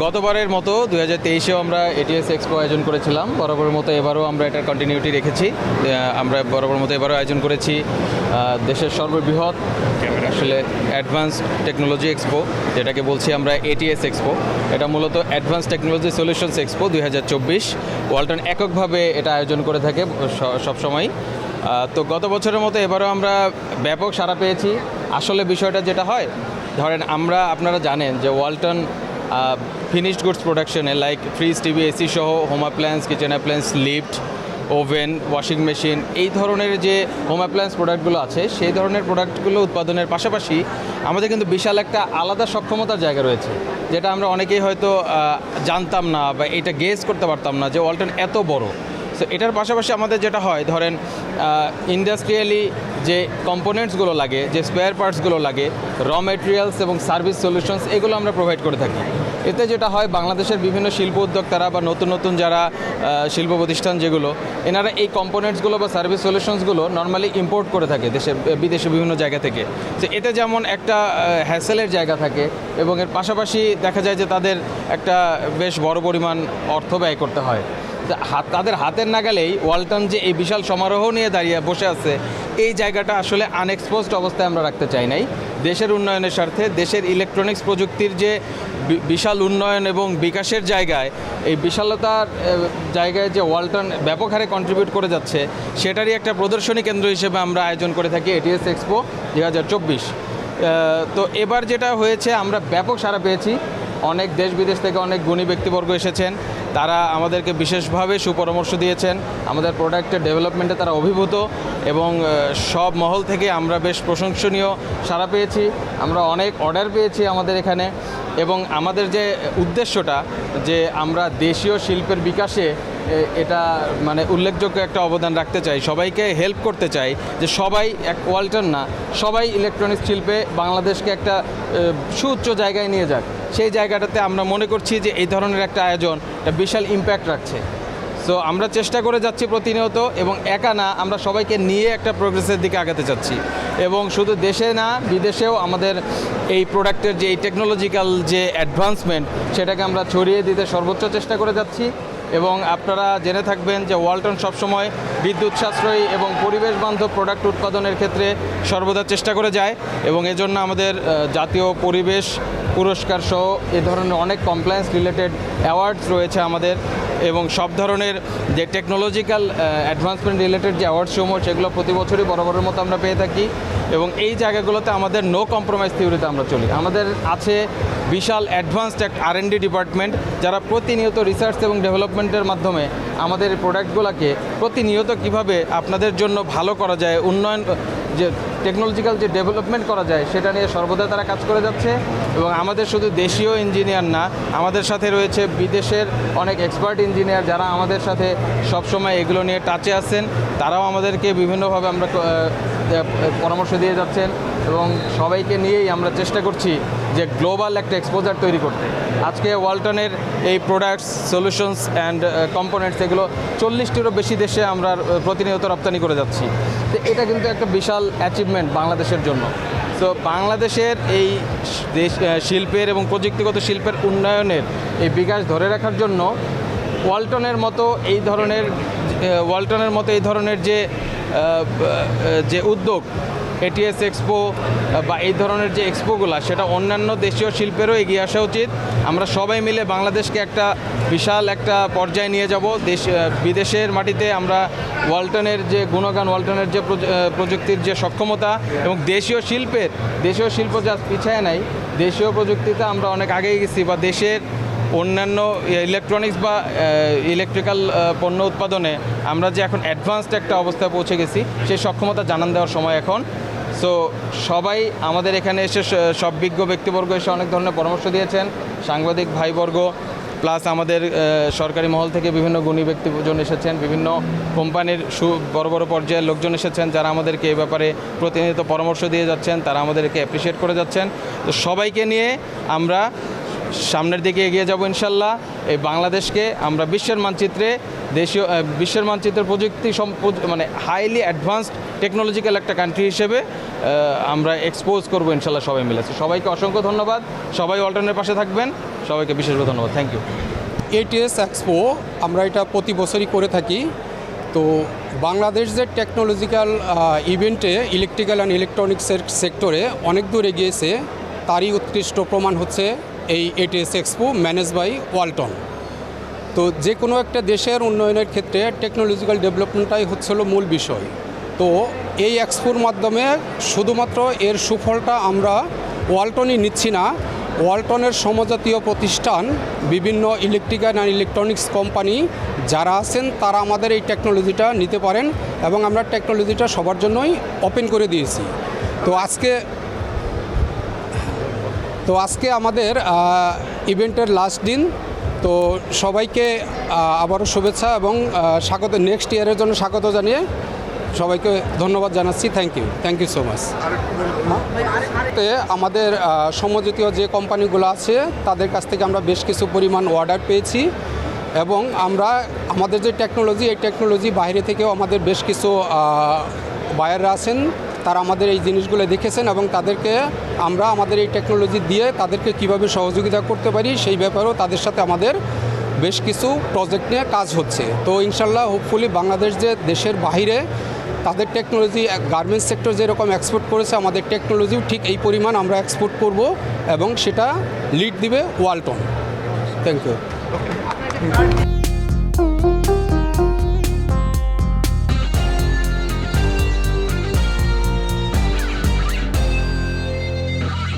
গতবারের মতো 2023-এও আমরা এটিএস এক্সপো আয়োজন করেছিলাম। বরাবরের মতো এবারও আমরা এটার কন্টিনিউটি রেখেছি। আমরা বরাবরের মতো এবারও আয়োজন করেছি দেশের সর্ববৃহৎ আসলে অ্যাডভান্স টেকনোলজি এক্সপো, যেটাকে বলছি আমরা এটিএস এক্সপো। এটা মূলত advance technology solutions expo 2024। Walton এককভাবে এটা আয়োজন করে থাকে সবসময়। তো গত বছরের মতো এবারও আমরা ব্যাপক সাড়া পেয়েছি। আসলে বিষয়টা যেটা হয়, ধরেন আপনারা জানেন যে ওয়ালটন ফিনিশড গুডস প্রোডাকশনে লাইক ফ্রিজ, টিভি, এসি সহ home appliance, kitchen appliance, lift, oven, washing machine, এই ধরনের যে হোম অ্যাপ্লায়েন্স প্রোডাক্টগুলো আছে সেই ধরনের প্রোডাক্টগুলো উৎপাদনের পাশাপাশি আমাদের কিন্তু বিশাল একটা আলাদা সক্ষমতার জায়গা রয়েছে, যেটা আমরা অনেকেই হয়তো জানতাম না বা এটা গেস করতে পারতাম না যে ওয়ালটন এত বড়। সো এটার পাশাপাশি আমাদের যেটা হয়, ধরেন ইন্ডাস্ট্রিয়ালি যে কম্পোনেন্টসগুলো লাগে, যে স্পেয়ার পার্টসগুলো লাগে, র মেটেরিয়ালস এবং সার্ভিস সলিউশনস, এগুলো আমরা প্রোভাইড করে থাকি। এতে যেটা হয়, বাংলাদেশের বিভিন্ন শিল্প উদ্যোক্তারা বা নতুন নতুন যারা শিল্প প্রতিষ্ঠান যেগুলো, এনারা এই কম্পোনেন্টসগুলো বা সার্ভিস সলিউশনসগুলো নর্মালি ইম্পোর্ট করে থাকে বিদেশে বিভিন্ন জায়গা থেকে। তো এতে যেমন একটা হ্যাসেলের জায়গা থাকে এবং এর পাশাপাশি দেখা যায় যে তাদের একটা বেশ বড় পরিমাণ অর্থ ব্যয় করতে হয়। তাদের হাতের নাগালেই ওয়ালটন যে এই বিশাল সমারোহ নিয়ে দাঁড়িয়ে বসে আছে, এই জায়গাটা আসলে আনএক্সপোজড অবস্থায় আমরা রাখতে চাই নাই। দেশের উন্নয়নের স্বার্থে, দেশের ইলেকট্রনিক্স প্রযুক্তির যে বিশাল উন্নয়ন এবং বিকাশের জায়গায়, এই বিশালতার জায়গায় যে ওয়ালটন ব্যাপক হারে কন্ট্রিবিউট করে যাচ্ছে, সেটারই একটা প্রদর্শনী কেন্দ্র হিসেবে আমরা আয়োজন করে থাকি এটিএস এক্সপো 2024। তো এবার যেটা হয়েছে, আমরা ব্যাপক সাড়া পেয়েছি। অনেক দেশ বিদেশ থেকে অনেক গুণী ব্যক্তিবর্গ এসেছেন, তারা আমাদেরকে বিশেষভাবে সুপরামর্শ দিয়েছেন। আমাদের প্রোডাক্টের ডেভেলপমেন্টে তারা অভিভূত এবং সব মহল থেকে আমরা বেশ প্রশংসনীয় সাড়া পেয়েছি। আমরা অনেক অর্ডার পেয়েছি আমাদের এখানে, এবং আমাদের যে উদ্দেশ্যটা যে আমরা দেশীয় শিল্পের বিকাশে এটা মানে উল্লেখযোগ্য একটা অবদান রাখতে চাই, সবাইকে হেল্প করতে চাই, যে সবাই এক ওয়ালটন না, সবাই ইলেকট্রনিক্স শিল্পে বাংলাদেশকে একটা সুউচ্চ জায়গায় নিয়ে যাক। সেই জায়গাটাতে আমরা মনে করছি যে এই ধরনের একটা আয়োজন একটা বিশাল ইম্প্যাক্ট রাখছে। সো আমরা চেষ্টা করে যাচ্ছি প্রতিনিয়ত, এবং একা না, আমরা সবাইকে নিয়ে একটা প্রোগ্রেসের দিকে আগাতে চাচ্ছি। এবং শুধু দেশে না, বিদেশেও আমাদের এই প্রোডাক্টের যে এই টেকনোলজিক্যাল যে অ্যাডভান্সমেন্ট, সেটাকে আমরা ছড়িয়ে দিতে সর্বোচ্চ চেষ্টা করে যাচ্ছি। এবং আপনারা জেনে থাকবেন যে ওয়ালটন সবসময় বিদ্যুৎ সাশ্রয়ী এবং পরিবেশ বান্ধব প্রোডাক্ট উৎপাদনের ক্ষেত্রে সর্বদা চেষ্টা করে যায়, এবং এজন্য আমাদের জাতীয় পরিবেশ পুরস্কার সহ এ ধরনের অনেক কমপ্লায়েন্স রিলেটেড অ্যাওয়ার্ডস রয়েছে আমাদের। এবং সব ধরনের যে টেকনোলজিক্যাল অ্যাডভান্সমেন্ট রিলেটেড যে অ্যাওয়ার্ডসমূহ, সেগুলো প্রতি বছরই বরাবরের মতো আমরা পেয়ে থাকি। এবং এই জায়গাগুলোতে আমাদের নো কম্প্রোমাইজ থিওরিতে আমরা চলি। আমাদের আছে বিশাল অ্যাডভান্সড একটা R&D ডিপার্টমেন্ট, যারা প্রতিনিয়ত রিসার্চ এবং ডেভেলপমেন্টের মাধ্যমে আমাদের প্রোডাক্টগুলোকে প্রতিনিয়ত কিভাবে আপনাদের জন্য ভালো করা যায়, উন্নয়ন যে টেকনোলজিক্যাল যে ডেভেলপমেন্ট করা যায়, সেটা নিয়ে সর্বদা তারা কাজ করে যাচ্ছে। এবং আমাদের শুধু দেশীয় ইঞ্জিনিয়ার না, আমাদের সাথে রয়েছে বিদেশের অনেক এক্সপার্ট ইঞ্জিনিয়ার, যারা আমাদের সাথে সবসময় এগুলো নিয়ে টাচে আছেন। তারাও আমাদেরকে বিভিন্নভাবে আমরা পরামর্শ দিয়ে যাচ্ছেন, এবং সবাইকে নিয়েই আমরা চেষ্টা করছি যে গ্লোবাল একটা এক্সপোজার তৈরি করতে। আজকে ওয়ালটনের এই প্রোডাক্টস, সলিউশনস অ্যান্ড কম্পোনেন্টস, এগুলো 40টিরও বেশি দেশে আমরা প্রতিনিয়ত রপ্তানি করে যাচ্ছি। তো এটা কিন্তু একটা বিশাল অ্যাচিভমেন্ট বাংলাদেশের জন্য। তো বাংলাদেশের এই শিল্পের এবং প্রযুক্তিগত শিল্পের উন্নয়নের এই বিকাশ ধরে রাখার জন্য ওয়ালটনের মতো এই ধরনের যে উদ্যোগ, এটিএস এক্সপো বা এই ধরনের যে এক্সপোগুলো, সেটা অন্যান্য দেশীয় শিল্পেরও এগিয়ে আসা উচিত। আমরা সবাই মিলে বাংলাদেশকে একটা বিশাল একটা পর্যায়ে নিয়ে যাব। বিদেশের মাটিতে আমরা ওয়ালটনের যে গুণগান, ওয়ালটনের যে প্রযুক্তির যে সক্ষমতা এবং দেশীয় শিল্প যা পিছায় নাই, দেশীয় প্রযুক্তিতে আমরা অনেক আগেই গেছি, বা দেশের অন্যান্য ইলেকট্রনিক্স বা ইলেকট্রিক্যাল পণ্য উৎপাদনে আমরা যে এখন অ্যাডভান্সড একটা অবস্থায় পৌঁছে গেছি, সেই সক্ষমতা জানান দেওয়ার সময় এখন। সো সবাই আমাদের এখানে এসে, সব বিজ্ঞ ব্যক্তিবর্গ এসে অনেক ধরনের পরামর্শ দিয়েছেন, সাংবাদিক ভাইবর্গ, প্লাস আমাদের সরকারি মহল থেকে বিভিন্ন গুণী ব্যক্তিজন এসেছেন, বিভিন্ন কোম্পানির বড় বড় পর্যায়ের লোকজন এসেছেন, যারা আমাদেরকে এই ব্যাপারে প্রতিনিয়ত পরামর্শ দিয়ে যাচ্ছেন, তারা আমাদেরকে অ্যাপ্রিসিয়েট করে যাচ্ছেন। তো সবাইকে নিয়ে আমরা সামনের দিকে এগিয়ে যাব ইনশাল্লাহ। এই বাংলাদেশকে আমরা বিশ্বের মানচিত্রের প্রযুক্তি মানে হাইলি অ্যাডভান্সড টেকনোলজিক্যাল একটা কান্ট্রি হিসেবে আমরা এক্সপোজ করবো ইনশাল্লাহ সবাই মিলে। সবাইকে অসংখ্য ধন্যবাদ। সবাই ওয়ালটনের পাশে থাকবেন। সবাইকে বিশেষভাবে ধন্যবাদ। Thank you. ATS এক্সপো আমরা এটা প্রতি বছরই করে থাকি। তো বাংলাদেশ যে টেকনোলজিক্যাল ইভেন্টে ইলেকট্রিক্যাল অ্যান্ড ইলেকট্রনিক্সের সেক্টরে অনেক দূর এগিয়েছে, তারই উৎকৃষ্ট প্রমাণ হচ্ছে এই ATS expo manage by Walton. তো যে কোনো একটা দেশের উন্নয়নের ক্ষেত্রে টেকনোলজিক্যাল ডেভেলপমেন্টটাই হচ্ছিল মূল বিষয়। তো এই এক্সপোর মাধ্যমে শুধুমাত্র এর সুফলটা আমরা ওয়ালটনই নিচ্ছি না, ওয়ালটনের সমজাতীয় প্রতিষ্ঠান বিভিন্ন ইলেকট্রিক্যাল অ্যান্ড ইলেকট্রনিক্স কোম্পানি যারা আছেন তারা আমাদের এই টেকনোলজিটা নিতে পারেন এবং আমরা টেকনোলজিটা সবার জন্যই ওপেন করে দিয়েছি। তো আজকে আমাদের ইভেন্টের লাস্ট দিন। তো সবাইকে আবারও শুভেচ্ছা এবং স্বাগত, নেক্সট ইয়ারের জন্য স্বাগত জানিয়ে সবাইকে ধন্যবাদ জানাচ্ছি। Thank you so much. আমাদের সমজাতীয় যে কোম্পানিগুলো আছে তাদের কাছ থেকে আমরা বেশ কিছু পরিমাণ অর্ডার পেয়েছি এবং আমরা আমাদের যে টেকনোলজি, এই টেকনোলজি বাইরে থেকেও আমাদের বেশ কিছু বায়াররা আছেন, তারা আমাদের এই জিনিসগুলো দেখেছেন এবং তাদেরকে আমরা আমাদের এই টেকনোলজি দিয়ে তাদেরকে কিভাবে সহযোগিতা করতে পারি সেই ব্যাপারেও তাদের সাথে আমাদের বেশ কিছু প্রজেক্ট নিয়ে কাজ হচ্ছে। তো ইনশাল্লাহ হোপফুলি বাংলাদেশ যে দেশের বাইরে তাদের টেকনোলজি গার্মেন্টস সেক্টর যেরকম এক্সপোর্ট করেছে, আমাদের টেকনোলজিও ঠিক এই পরিমাণ আমরা এক্সপোর্ট করব এবং সেটা লিড দিবে ওয়ালটন। Thank you.